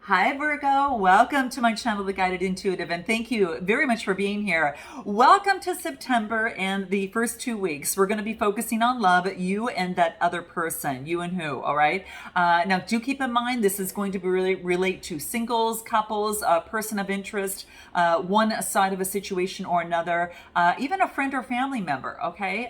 Hi Virgo, welcome to my channel, The Guided Intuitive, and thank you very much for being here. Welcome to September and the first 2 weeks. We're going to be focusing on love, you and that other person, you and who, all right? Now, do keep in mind, this is going to be really relate to singles, couples, a person of interest, one side of a situation or another, even a friend or family member, okay?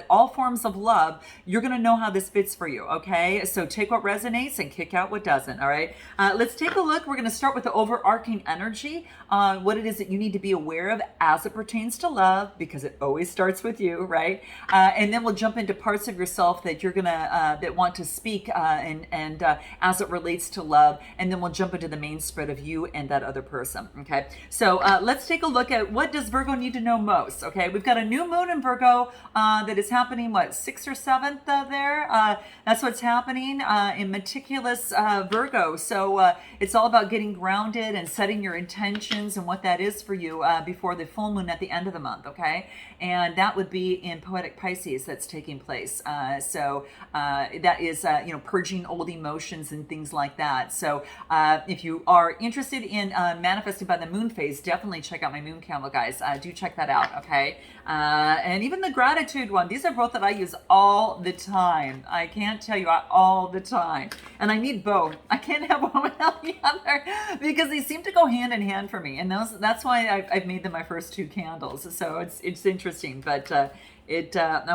All forms of love, you're going to know how this fits for you, okay? So take what resonates and kick out what doesn't, all right? Let's take a look. We're going to start with the overarching energy, what it is that you need to be aware of as it pertains to love, because it always starts with you, right? And then we'll jump into parts of yourself that you're gonna that want to speak and as it relates to love, and then we'll jump into the main spread of you and that other person. Okay, so let's take a look at what does Virgo need to know most. Okay, we've got a new moon in Virgo that is happening, what, 6th or 7th there? That's what's happening in meticulous Virgo. So it's all about getting grounded and setting your intentions and what that is for you before the full moon at the end of the month, okay? And that would be in poetic Pisces that's taking place. So that is, purging old emotions and things like that. So if you are interested in manifesting by the moon phase, definitely check out my moon candle, guys. Do check that out, okay? And even the gratitude one, these are both that I use all the time. I can't tell you, all the time. And I need both. I can't have one without the other because they seem to go hand in hand for me. And that's why I've made them my first two candles. So it's interesting, but I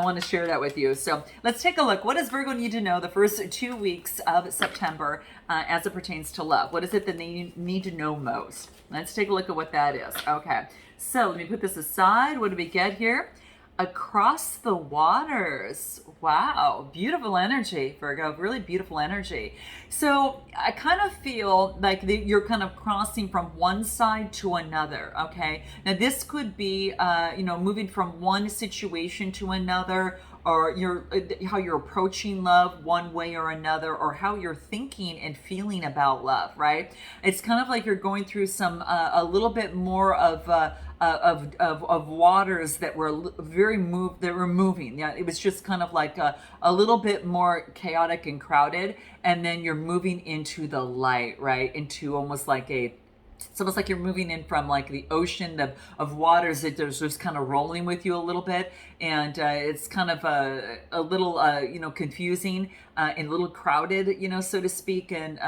want to share that with you. So let's take a look. What does Virgo need to know the first 2 weeks of September as it pertains to love? What is it that they need to know most? Let's take a look at what that is. Okay, so let me put this aside. What do we get here? Across the waters. Wow, beautiful energy, Virgo, really beautiful energy. So I kind of feel like you're kind of crossing from one side to another, okay? Now this could be, moving from one situation to another, or how you're approaching love one way or another, or how you're thinking and feeling about love, right? It's kind of like you're going through some a little bit more of waters that were moving. Yeah, it was just kind of like a little bit more chaotic and crowded, and then you're moving into the light, right? Into almost like it's almost like you're moving in from like the ocean of waters that there's just kind of rolling with you a little bit, and it's kind of a little confusing and a little crowded, so to speak, and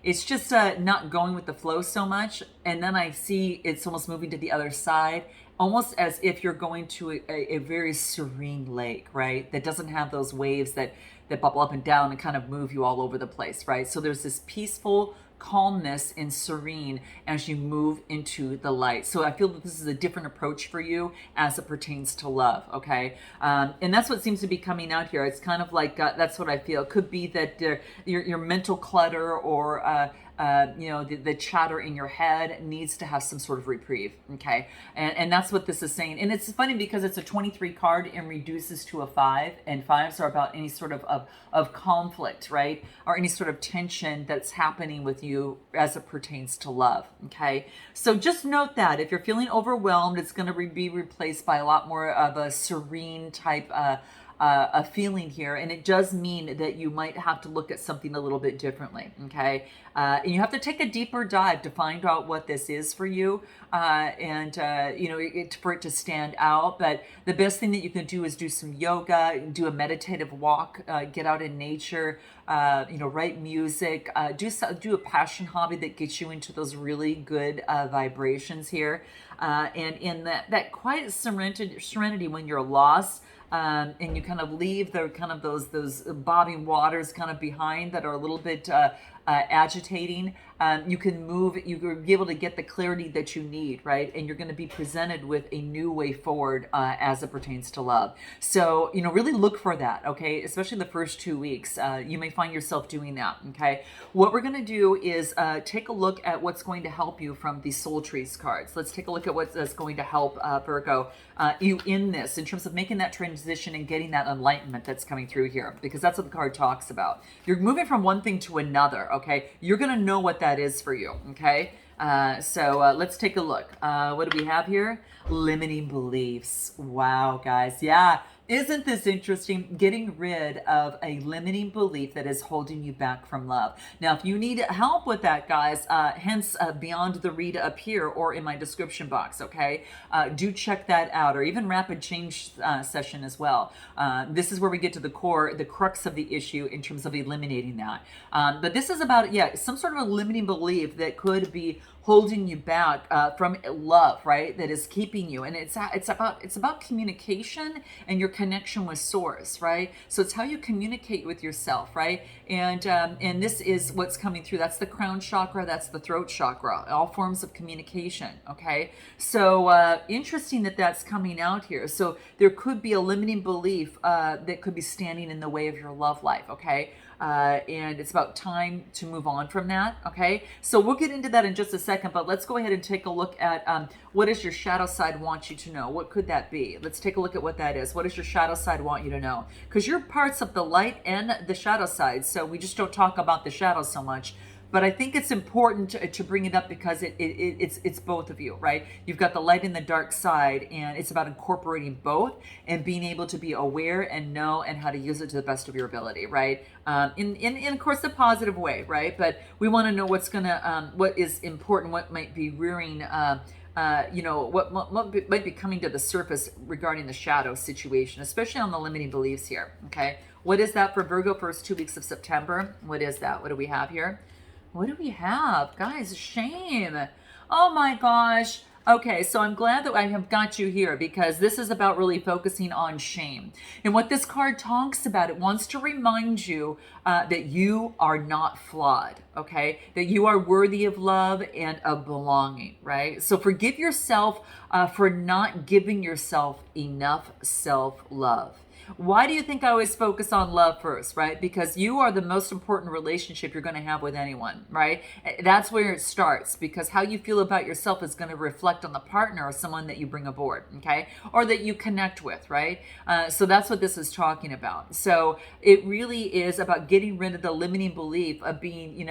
it's just not going with the flow so much. And then I see it's almost moving to the other side, almost as if you're going to a very serene lake, right? That doesn't have those waves that bubble up and down and kind of move you all over the place, right? So there's this peaceful calmness and serene as you move into the light. So I feel that this is a different approach for you as it pertains to love, okay? And that's what seems to be coming out here. It's kind of like, that's what I feel. It could be that your mental clutter or the chatter in your head needs to have some sort of reprieve, okay? And that's what this is saying. And it's funny because it's a 23 card and reduces to a 5, and 5s are about any sort of conflict, right? Or any sort of tension that's happening with you as it pertains to love, okay? So just note that if you're feeling overwhelmed, it's going to be replaced by a lot more of a serene type a feeling here, and it does mean that you might have to look at something a little bit differently, okay? And you have to take a deeper dive to find out what this is for you, for it to stand out. But the best thing that you can do is do some yoga, do a meditative walk, get out in nature, write music, do a passion hobby that gets you into those really good vibrations here, and in that quiet serenity when you're lost. And you kind of leave the kind of those bobbing waters kind of behind that are a little bit agitating. You can be able to get the clarity that you need, right? And you're going to be presented with a new way forward as it pertains to love. So, really look for that, okay? Especially the first 2 weeks. You may find yourself doing that, okay? What we're going to do is take a look at what's going to help you from the Soul Trees cards. Let's take a look at what's going to help Virgo, you in this, in terms of making that transition and getting that enlightenment that's coming through here, because that's what the card talks about. You're moving from one thing to another, okay? You're going to know what that is for you, okay? So let's take a look. What do we have here? Limiting beliefs. Wow, guys. Yeah, Isn't this interesting? Getting rid of a limiting belief that is holding you back from love. Now, if you need help with that, guys, hence beyond the read up here or in my description box, okay? Do check that out, or even rapid change session as well. This is where we get to the core, the crux of the issue in terms of eliminating that. But this is about, yeah, some sort of a limiting belief that could be holding you back from love, right? That is keeping you, and it's about communication and your connection with source, right? So it's how you communicate with yourself, right? And this is what's coming through. That's the crown chakra, that's the throat chakra, all forms of communication. Okay, so interesting that that's coming out here. So there could be a limiting belief that could be standing in the way of your love life. Okay. And it's about time to move on from that. Okay, so we'll get into that in just a second, but let's go ahead and take a look at what does your shadow side want you to know? What could that be? Let's take a look at what that is. What does your shadow side want you to know? Because you're parts of the light and the shadow side, so we just don't talk about the shadow so much. But I think it's important to bring it up because it's both of you, right? You've got the light and the dark side, and it's about incorporating both and being able to be aware and know and how to use it to the best of your ability, right? In of course, a positive way, right? But we want to know what is important, what might be rearing. What might be coming to the surface regarding the shadow situation, especially on the limiting beliefs here. Okay, what is that for Virgo? First 2 weeks of September. What is that? What do we have here? What do we have? Guys, shame. Oh my gosh. Okay, so I'm glad that I have got you here because this is about really focusing on shame. And what this card talks about, it wants to remind you that you are not flawed, okay? That you are worthy of love and of belonging, right? So forgive yourself for not giving yourself enough self-love. Why do you think I always focus on love first, right? Because you are the most important relationship you're going to have with anyone, right? That's where it starts, because how you feel about yourself is going to reflect on the partner or someone that you bring aboard, okay? Or that you connect with, right? So that's what this is talking about. So it really is about getting rid of the limiting belief of being,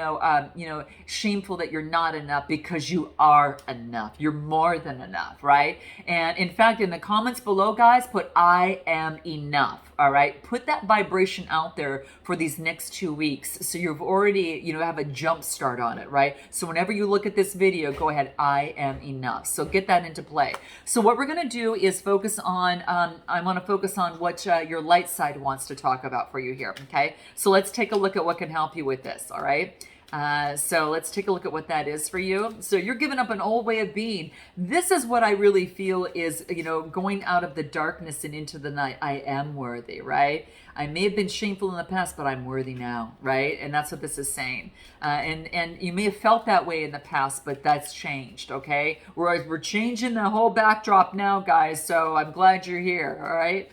shameful that you're not enough, because you are enough. You're more than enough, right? And in fact, in the comments below, guys, put I am enough. All right, put that vibration out there for these next 2 weeks, so you've already have a jump start on it, right? So whenever you look at this video, go ahead, I am enough. So get that into play. So what we're going to do is focus on I want to focus on what your light side wants to talk about for you here. Okay, so let's take a look at what can help you with this. All right, so let's take a look at what that is for you. So you're giving up an old way of being. This is what I really feel is, going out of the darkness and into the night. I am worthy, right? I may have been shameful in the past, but I'm worthy now, right? And that's what this is saying. And you may have felt that way in the past, but that's changed, okay? We're changing the whole backdrop now, guys. So I'm glad you're here, all right?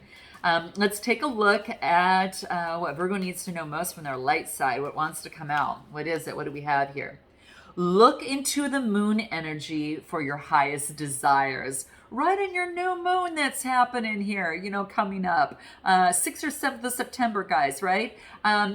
Let's take a look at what Virgo needs to know most from their light side. What wants to come out? What is it? What do we have here? Look into the moon energy for your highest desires. Right in your new moon that's happening here, coming up. 6th or 7th of September, guys, right?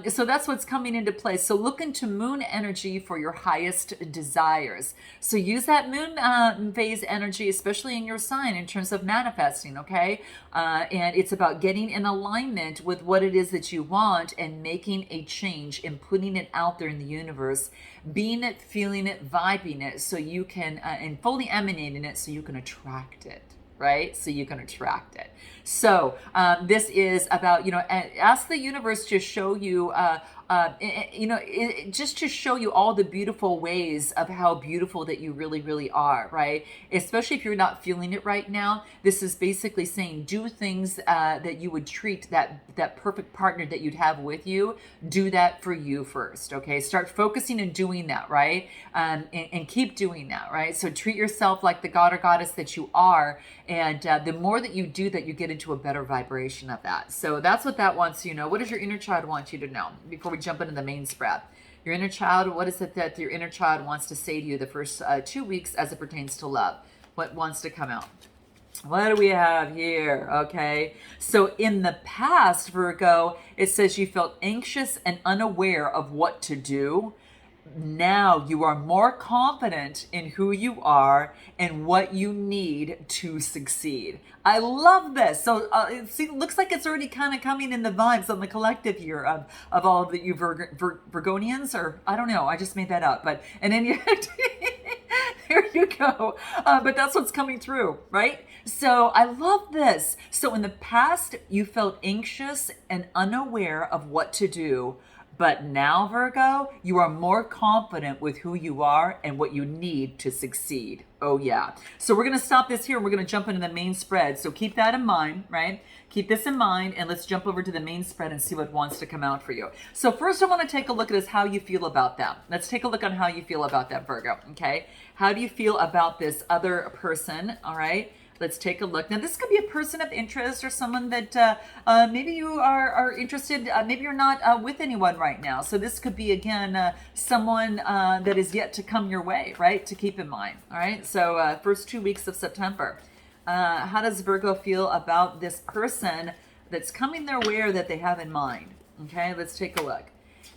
So that's what's coming into play. So look into moon energy for your highest desires. So use that moon phase energy, especially in your sign, in terms of manifesting, okay? And it's about getting in alignment with what it is that you want and making a change and putting it out there in the universe, being it, feeling it, vibing it, so you can, and fully emanating it so you can attract it, right? So you can attract it. So this is about, ask the universe to show you, just to show you all the beautiful ways of how beautiful that you really, really are, right? Especially if you're not feeling it right now. This is basically saying do things that you would treat that perfect partner that you'd have with you. Do that for you first, okay? Start focusing and doing that, right? And keep doing that, right? So treat yourself like the god or goddess that you are. And the more that you do that, you get into a better vibration of that. So that's what that wants you to know. What does your inner child want you to know before we jump into the main spread? Your inner child, what is it that your inner child wants to say to you the first 2 weeks as it pertains to love? What wants to come out? What do we have here? Okay, so in the past, Virgo, it says you felt anxious and unaware of what to do. now you are more confident in who you are and what you need to succeed. I love this. So it looks like it's already kind of coming in the vibes on the collective here of all of the you Virgonians, or I don't know, I just made that up. But and then you there you go. But that's what's coming through, right? So I love this. So in the past, you felt anxious and unaware of what to do. But now, Virgo, you are more confident with who you are and what you need to succeed. Oh, yeah. So we're going to stop this here and we're going to jump into the main spread. So keep that in mind, right? Keep this in mind and let's jump over to the main spread and see what wants to come out for you. So first I want to take a look at is how you feel about them. Let's take a look on how you feel about that, Virgo, okay? How do you feel about this other person, all right? Let's take a look. Now, this could be a person of interest or someone that maybe you are interested. Maybe you're not with anyone right now. So this could be, again, someone that is yet to come your way, right? To keep in mind. All right. So first 2 weeks of September. How does Virgo feel about this person that's coming their way or that they have in mind? Okay. Let's take a look.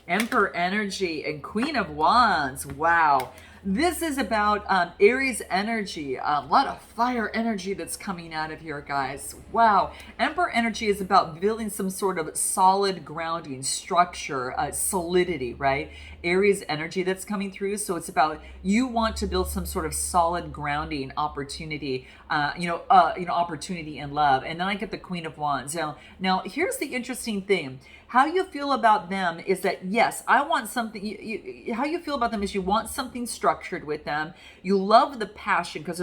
Emperor energy and Queen of Wands. Wow. This is about Aries energy, a lot of fire energy that's coming out of here, guys. Wow. Emperor energy is about building some sort of solid grounding, structure, solidity, right? Aries energy that's coming through. So it's about you want to build some sort of solid grounding opportunity, opportunity in love. And then I get the Queen of Wands. Now here's the interesting thing. How you feel about them is that, yes, I want something, how you feel about them is you want something structured with them. You love the passion because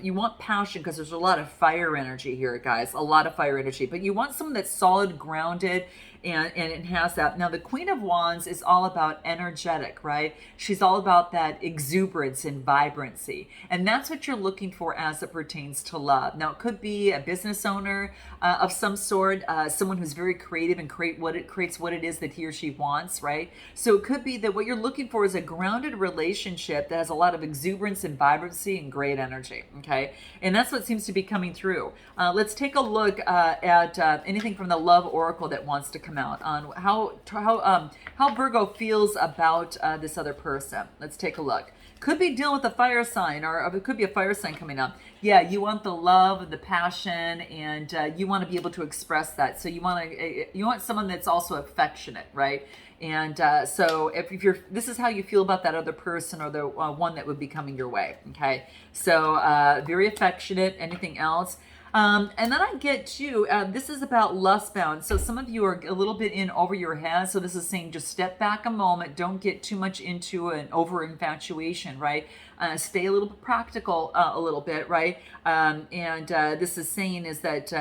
you want passion because there's a lot of fire energy here, guys, a lot of fire energy, but you want someone that's solid, grounded, and it has that. Now, the Queen of Wands is all about energetic, right? She's all about that exuberance and vibrancy. And that's what you're looking for as it pertains to love. Now, it could be a business owner of some sort, someone who's very creative and creates what it is that he or she wants, right? So it could be that what you're looking for is a grounded relationship that has a lot of exuberance and vibrancy and great energy, okay? And that's what seems to be coming through. Let's take a look at anything from the Love Oracle that wants to come out on how Virgo feels about this other person. Let's take a look. Could be dealing with a fire sign, or it could be a fire sign coming up. Yeah, you want the love, the passion, and you want to be able to express that. So you want someone that's also affectionate, right? And so if you're, this is how you feel about that other person or the one that would be coming your way. Okay, so very affectionate. Anything else? And then I get to, this is about lust bound. So some of you are a little bit in over your head. So this is saying just step back a moment. Don't get too much into an over infatuation, right? Stay a little practical a little bit, right? This is saying is that,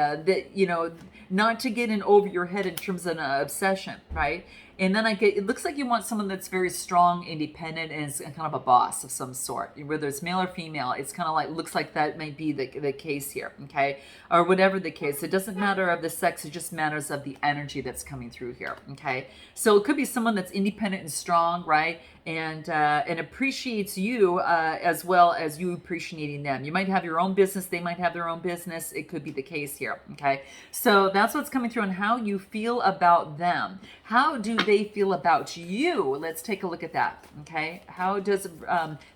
not to get in over your head in terms of an obsession, right? And then it looks like you want someone that's very strong, independent, and is kind of a boss of some sort. Whether it's male or female, it's kind of like, looks like that may be the case here, okay? Or whatever the case. It doesn't matter of the sex, it just matters of the energy that's coming through here, okay? So it could be someone that's independent and strong, right? And appreciates you as well as you appreciating them. You might have your own business, they might have their own business. It could be the case here, okay? So that's what's coming through on how you feel about them. How do they feel about you? Let's take a look at that, okay? How does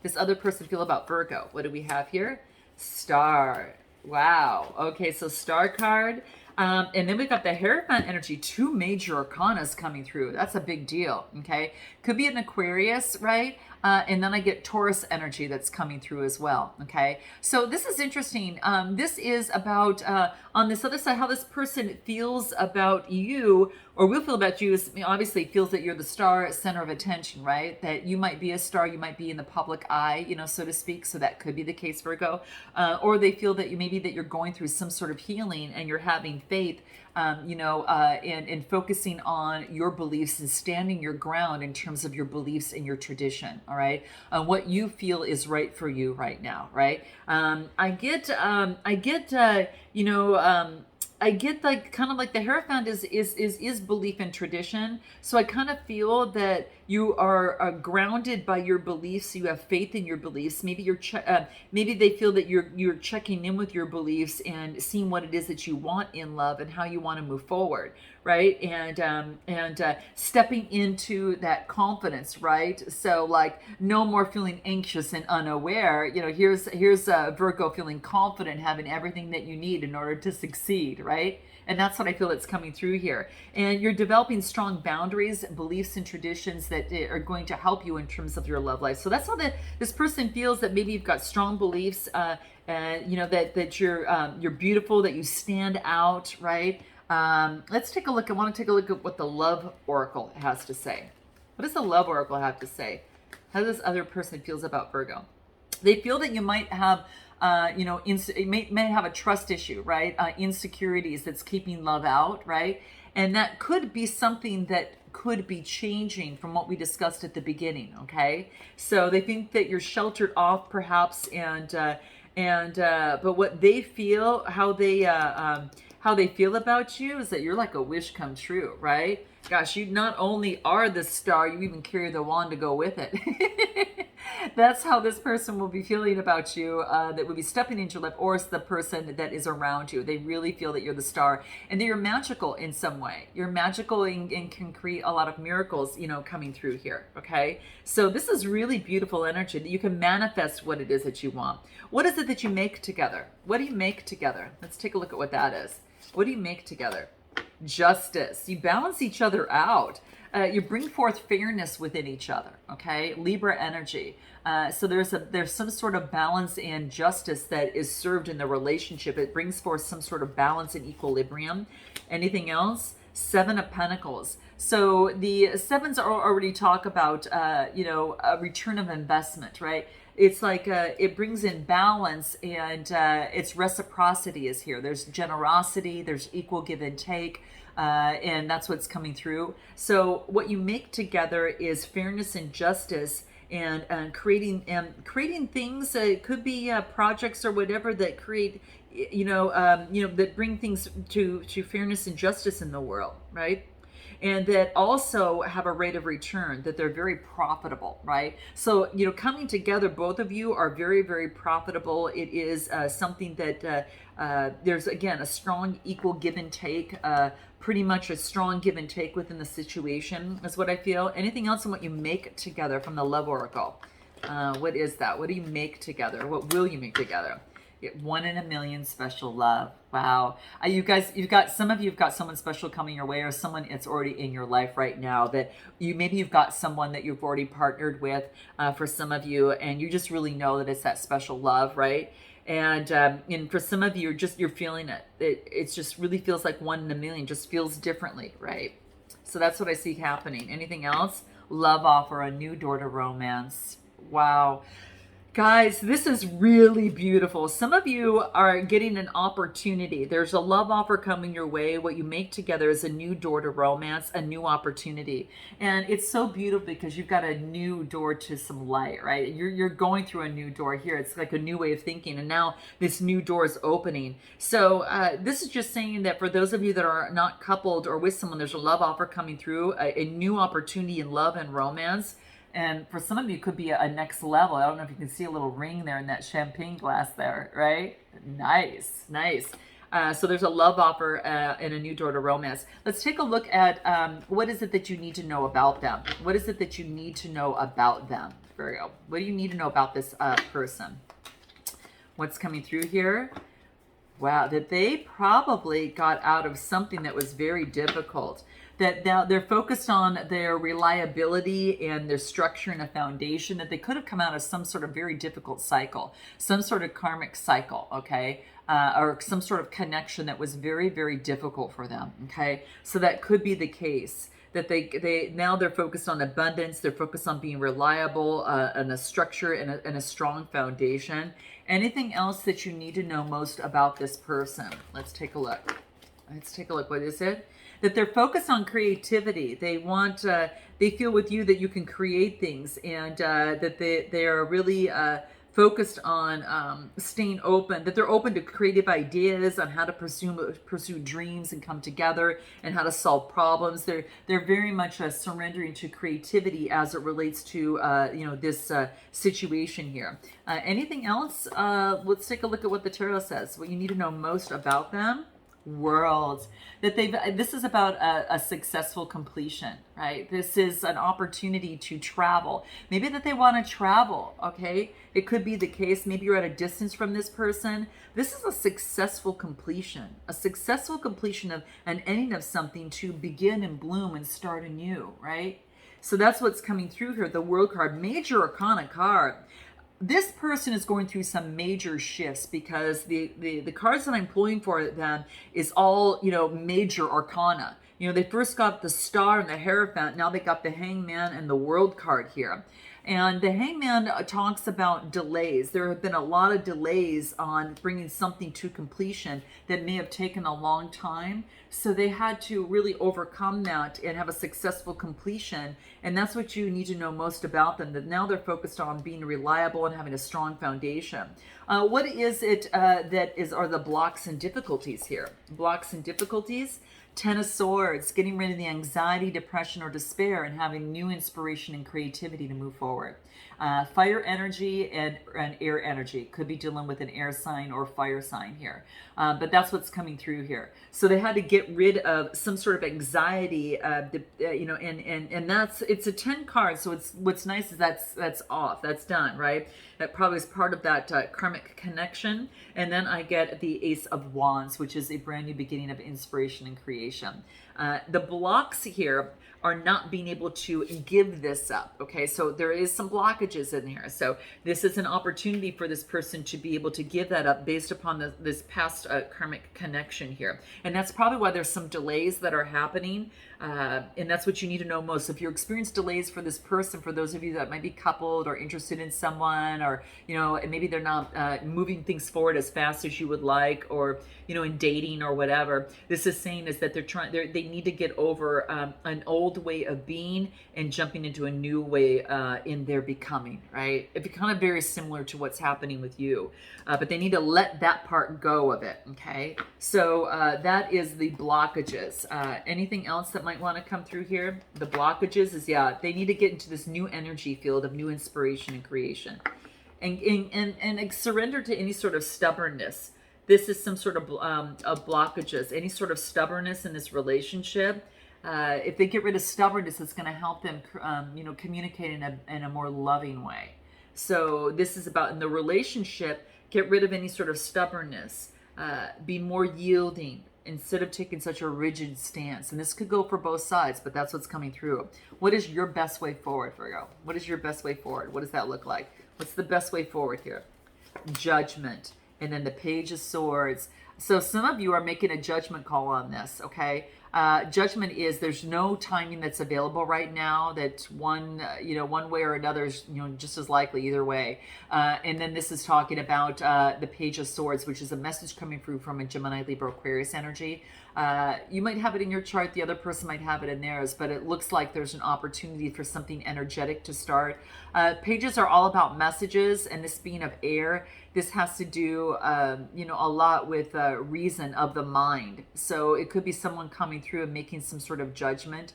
this other person feel about Virgo? What do we have here? Star. Wow. Okay, so Star card. And then we've got the Hierophant energy, 2 major arcanas coming through. That's a big deal, okay? Could be an Aquarius, right? And then I get Taurus energy that's coming through as well, okay? So this is interesting. This is about, on this other side, how this person feels about you, or will feel about you, is obviously feels that you're the star center of attention, right? That you might be a star, you might be in the public eye, so to speak. So that could be the case, Virgo. Or they feel that maybe that you're going through some sort of healing and you're having faith, and focusing on your beliefs and standing your ground in terms of your beliefs and your tradition, all right? What you feel is right for you right now, right? I get like kind of like the Hierophant is belief and tradition. So I kind of feel that You are grounded by your beliefs. You have faith in your beliefs. Maybe maybe they feel that you're checking in with your beliefs and seeing what it is that you want in love and how you want to move forward, right? And stepping into that confidence, right? So like no more feeling anxious and unaware. You know, here's Virgo feeling confident, having everything that you need in order to succeed, right? And that's what I feel that's coming through here. And you're developing strong boundaries, beliefs, and traditions that are going to help you in terms of your love life. So that's how this person feels, that maybe you've got strong beliefs, you know, that you're beautiful, that you stand out, right? Let's take a look. I want to take a look at what the love oracle has to say. What does the love oracle have to say? How this other person feels about Virgo? They feel that you might have you know, may have a trust issue, right? Insecurities that's keeping love out, right? And that could be something that could be changing from what we discussed at the beginning, okay? So they think that you're sheltered off perhaps, but what they feel, how they feel about you is that you're like a wish come true, right? Gosh, you not only are the star, you even carry the wand to go with it. That's how this person will be feeling about you, that would be stepping into your life, or it's the person that is around you. They really feel that you're the star and that you're magical in some way. You're magical and can create a lot of miracles, you know, coming through here, okay? So this is really beautiful energy that you can manifest what it is that you want. What is it that you make together? What do you make together? Let's take a look at what that is. What do you make together? Justice. You balance each other out. You bring forth fairness within each other, okay? Libra energy. So there's some sort of balance and justice that is served in the relationship. It brings forth some sort of balance and equilibrium. Anything else? Seven of Pentacles. So the sevens are already talk about, you know, a return of investment, right? It's like it brings in balance, and it's reciprocity is here. There's generosity, there's equal give and take, and that's what's coming through. So what you make together is fairness and justice, and creating things. It could be projects or whatever that create, you know, that bring things to fairness and justice in the world, right? And that also have a rate of return, that they're very profitable, right? So, you know, coming together, both of you are very, very profitable. It is something that there's, again, a strong equal give and take, pretty much a strong give and take within the situation is what I feel. Anything else in what you make together from the Love Oracle? What is that? What do you make together? What will you make together? One in a million special love. Wow. You guys, some of you have got someone special coming your way, or someone that's already in your life right now, that maybe you've got someone that you've already partnered with, for some of you, and you just really know that it's that special love, right? And for some of you, you're feeling it. It just really feels like one in a million, just feels differently, right? So that's what I see happening. Anything else? Love offer, a new door to romance. Wow. Guys, this is really beautiful. Some of you are getting an opportunity. There's a love offer coming your way. What you make together is a new door to romance, a new opportunity. And it's so beautiful because you've got a new door to some light, right? You're going through a new door here. It's like a new way of thinking. And now this new door is opening. So this is just saying that for those of you that are not coupled or with someone, there's a love offer coming through, a new opportunity in love and romance. And for some of you, it could be a next level. I don't know if you can see a little ring there in that champagne glass there, right? Nice, nice. So there's a love offer and a new door to romance. Let's take a look at what is it that you need to know about them? What is it that you need to know about them, Virgo? What do you need to know about this person? What's coming through here? Wow, that they probably got out of something that was very difficult. That now they're focused on their reliability and their structure and a foundation, that they could have come out of some sort of very difficult cycle, some sort of karmic cycle, okay? Or some sort of connection that was very, very difficult for them, okay? So that could be the case. That they're focused on abundance, they're focused on being reliable, and a structure and a strong foundation. Anything else that you need to know most about this person? Let's take a look. What is it? That they're focused on creativity. They want, they feel with you that you can create things, and that they are really focused on staying open, that they're open to creative ideas on how to pursue dreams and come together and how to solve problems. They're very much surrendering to creativity as it relates to this situation here. Anything else? Let's take a look at what the tarot says. What you need to know most about them. Worlds, that this is about a successful completion, right? This is an opportunity to travel, maybe that they want to travel. Okay, it could be the case, maybe you're at a distance from this person. This is a successful completion of an ending of something to begin and bloom and start anew, right? So that's what's coming through here. The World card, major arcana card. This person is going through some major shifts because the cards that I'm pulling for them is all, major arcana. They first got the Star and the Hierophant. Now they got the Hangman and the World card here. And the Hangman talks about delays. There have been a lot of delays on bringing something to completion that may have taken a long time. So they had to really overcome that and have a successful completion. And that's what you need to know most about them, that now they're focused on being reliable and having a strong foundation. What is it are the blocks and difficulties here? Blocks and difficulties. Ten of Swords, getting rid of the anxiety, depression, or despair, and having new inspiration and creativity to move forward. Fire energy and air energy. Could be dealing with an air sign or fire sign here. But that's what's coming through here. So they had to get rid of some sort of anxiety, and it's a 10 card. So what's nice is that's off. That's done, right? That probably is part of that karmic connection. And then I get the Ace of Wands, which is a brand new beginning of inspiration and creation. The blocks here are not being able to give this up. Okay, so there is some blockages in here. So this is an opportunity for this person to be able to give that up based upon this past karmic connection here. And that's probably why there's some delays that are happening. And that's what you need to know most. If you experience delays for this person, for those of you that might be coupled or interested in someone, or, and maybe they're not moving things forward as fast as you would like, or, in dating or whatever, this is saying is that they need to get over an old way of being and jumping into a new way in their becoming, right? It'd be kind of very similar to what's happening with you, but they need to let that part go of it. Okay, so that is the blockages. Anything else that might want to come through here? The blockages is, they need to get into this new energy field of new inspiration and creation, and surrender to any sort of stubbornness. This is some sort of blockages, any sort of stubbornness in this relationship. If they get rid of stubbornness, it's going to help them, communicate in a more loving way. So this is about, in the relationship, get rid of any sort of stubbornness, be more yielding instead of taking such a rigid stance. And this could go for both sides, but that's what's coming through. What is your best way forward, Virgo? What is your best way forward? What does that look like? What's the best way forward here? Judgment. And then the Page of Swords. So some of you are making a judgment call on this, okay? Judgment is there's no timing that's available right now. That one way or another is, just as likely either way. And then this is talking about the Page of Swords, which is a message coming through from a Gemini, Libra, Aquarius energy. You might have it in your chart. The other person might have it in theirs, but it looks like there's an opportunity for something energetic to start. Pages are all about messages, and this being of air, this has to do, a lot with reason of the mind. So it could be someone coming through and making some sort of judgment.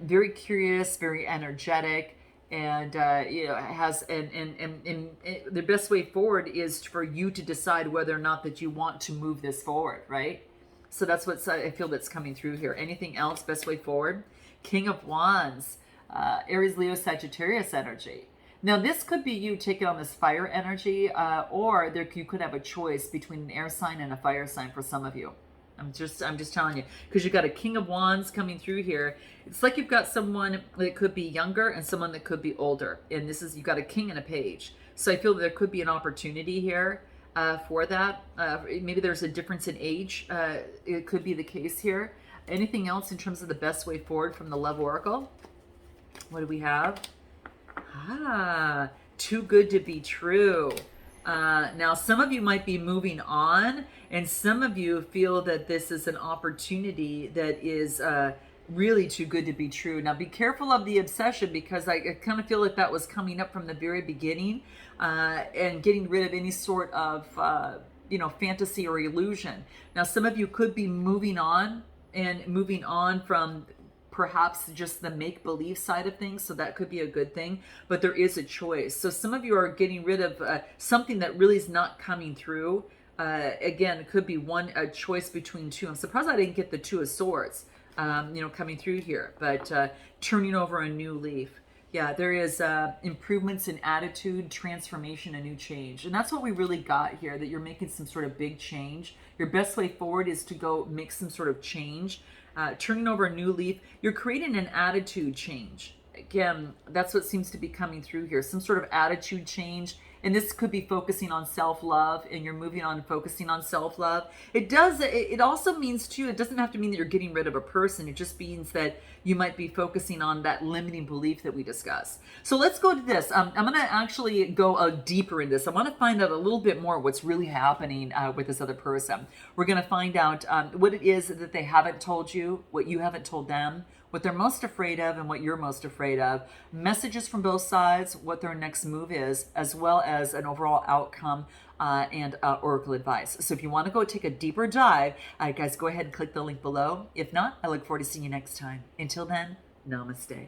Very curious, very energetic, and has and the best way forward is for you to decide whether or not that you want to move this forward, right? So that's what I feel that's coming through here. Anything else? Best way forward? King of Wands, Aries, Leo, Sagittarius energy. Now, this could be you taking on this fire energy, or you could have a choice between an air sign and a fire sign for some of you. I'm just telling you, because you've got a King of Wands coming through here. It's like you've got someone that could be younger and someone that could be older. And you've got a king and a page. So I feel that there could be an opportunity here for that. Maybe there's a difference in age. It could be the case here. Anything else in terms of the best way forward from the Love Oracle? What do we have? Too good to be true. Now, some of you might be moving on, and some of you feel that this is an opportunity that is really too good to be true. Now be careful of the obsession, because I kind of feel like that was coming up from the very beginning, and getting rid of any sort of fantasy or illusion. Now some of you could be moving on from perhaps just the make-believe side of things, so that could be a good thing, but there is a choice. So some of you are getting rid of something that really is not coming through. Again, it could be a choice between two. I'm surprised I didn't get the Two of Swords coming through here, but turning over a new leaf. Yeah, there is improvements in attitude, transformation, a new change. And that's what we really got here, that you're making some sort of big change. Your best way forward is to go make some sort of change. Turning over a new leaf, you're creating an attitude change. Again, that's what seems to be coming through here, some sort of attitude change. And this could be focusing on self-love, and you're moving on focusing on self-love. It also means too, it doesn't have to mean that you're getting rid of a person. It just means that you might be focusing on that limiting belief that we discussed. So let's go to this. I'm going to actually go deeper in this. I want to find out a little bit more what's really happening with this other person. We're going to find out what it is that they haven't told you, what you haven't told them, what they're most afraid of and what you're most afraid of, messages from both sides, what their next move is, as well as an overall outcome and oracle advice. So if you want to go take a deeper dive, guys, go ahead and click the link below. If not, I look forward to seeing you next time. Until then, namaste.